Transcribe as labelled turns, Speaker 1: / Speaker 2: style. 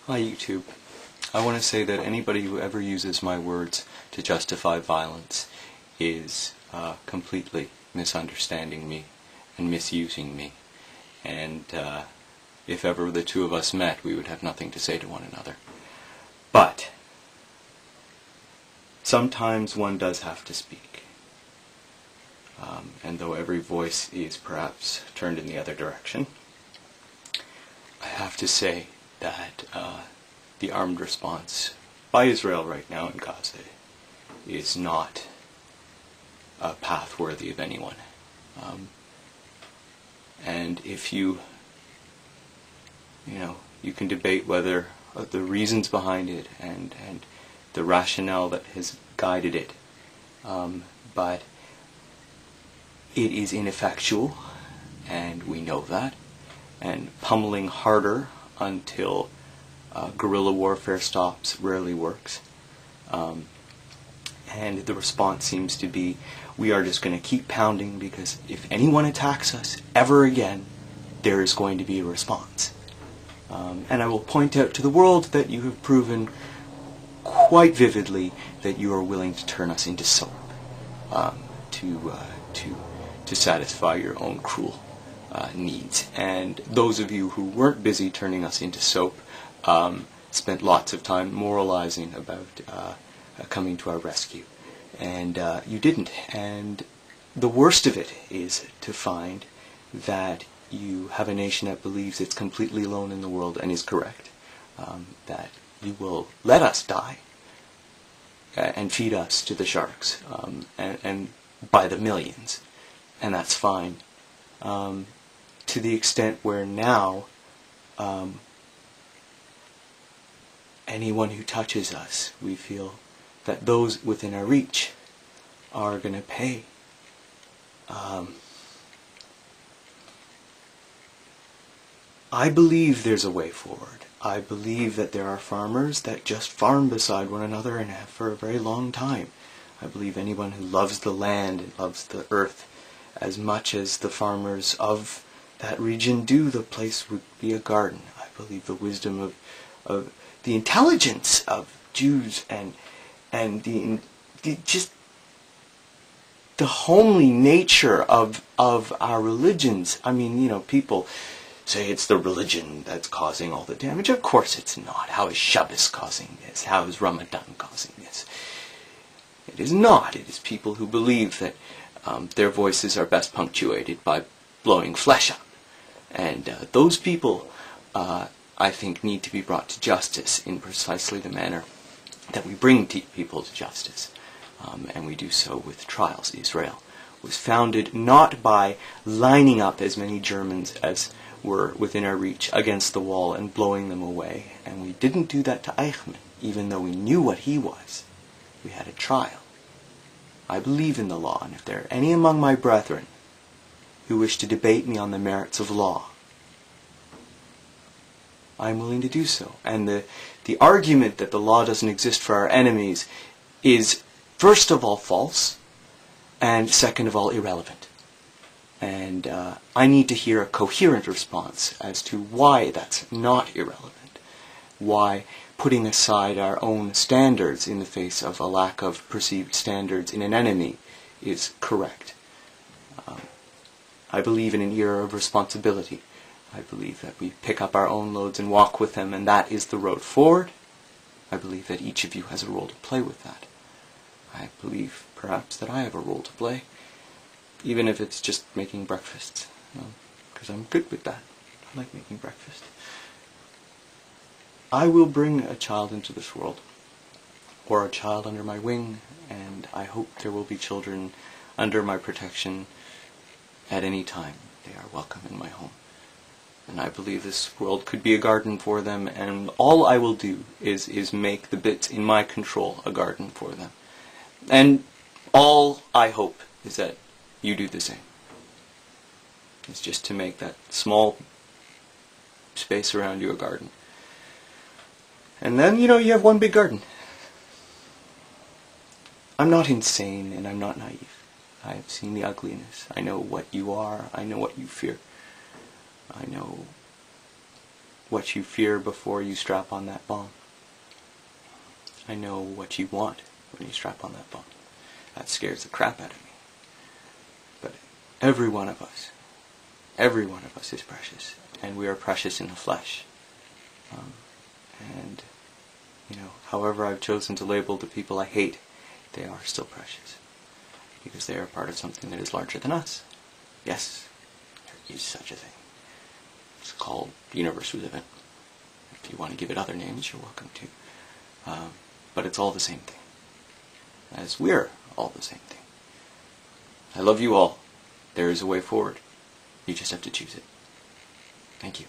Speaker 1: Hi YouTube. I want to say that anybody who ever uses my words to justify violence is completely misunderstanding me and misusing me. And if ever the two of us met, we would have nothing to say to one another. But sometimes one does have to speak. And though every voice is perhaps turned in the other direction, I have to say that the armed response by Israel right now in Gaza is not a path worthy of anyone. And if you can debate whether the reasons behind it and the rationale that has guided it, but it is ineffectual, and we know that, and pummeling harder until guerrilla warfare stops rarely works. And the response seems to be, we are just going to keep pounding because if anyone attacks us ever again, there is going to be a response. And I will point out to the world that you have proven quite vividly that you are willing to turn us into soap to satisfy your own cruel needs. And those of you who weren't busy turning us into soap spent lots of time moralizing about coming to our rescue. And you didn't. And the worst of it is to find that you have a nation that believes it's completely alone in the world and is correct. That you will let us die and feed us to the sharks, and by the millions. And that's fine. To the extent where now anyone who touches us, we feel that those within our reach are going to pay. I believe there's a way forward. I believe that there are farmers that just farm beside one another and have for a very long time. I believe anyone who loves the land and loves the earth as much as the farmers of that region do, the place would be a garden. I believe the wisdom of the intelligence of Jews and just the homely nature of our religions. I mean, people say it's the religion that's causing all the damage. Of course it's not. How is Shabbos causing this? How is Ramadan causing this? It is not. It is people who believe that their voices are best punctuated by blowing flesh up. And those people, I think, need to be brought to justice in precisely the manner that we bring people to justice. And we do so with trials. Israel was founded not by lining up as many Germans as were within our reach against the wall and blowing them away. And we didn't do that to Eichmann, even though we knew what he was. We had a trial. I believe in the law, and if there are any among my brethren who wish to debate me on the merits of law, I am willing to do so. And the argument that the law doesn't exist for our enemies is, first of all, false, and second of all, irrelevant. And I need to hear a coherent response as to why that's not irrelevant, why putting aside our own standards in the face of a lack of perceived standards in an enemy is correct. I believe in an era of responsibility. I believe that we pick up our own loads and walk with them, and that is the road forward. I believe that each of you has a role to play with that. I believe, perhaps, that I have a role to play, even if it's just making breakfast, because I'm good with that. I like making breakfast. I will bring a child into this world, or a child under my wing, and I hope there will be children under my protection at any time. They are welcome in my home. And I believe this world could be a garden for them, and all I will do is make the bits in my control a garden for them. And all I hope is that you do the same. It's just to make that small space around you a garden. And then, you have one big garden. I'm not insane, and I'm not naive. I have seen the ugliness. I know what you are. I know what you fear. I know what you fear before you strap on that bomb. I know what you want when you strap on that bomb. That scares the crap out of me. But every one of us is precious, and we are precious in the flesh. And, however I've chosen to label the people I hate, they are still precious. Because they are part of something that is larger than us. Yes, there is such a thing. It's called the universe we live in. If you want to give it other names, you're welcome to. But it's all the same thing. As we're all the same thing. I love you all. There is a way forward. You just have to choose it. Thank you.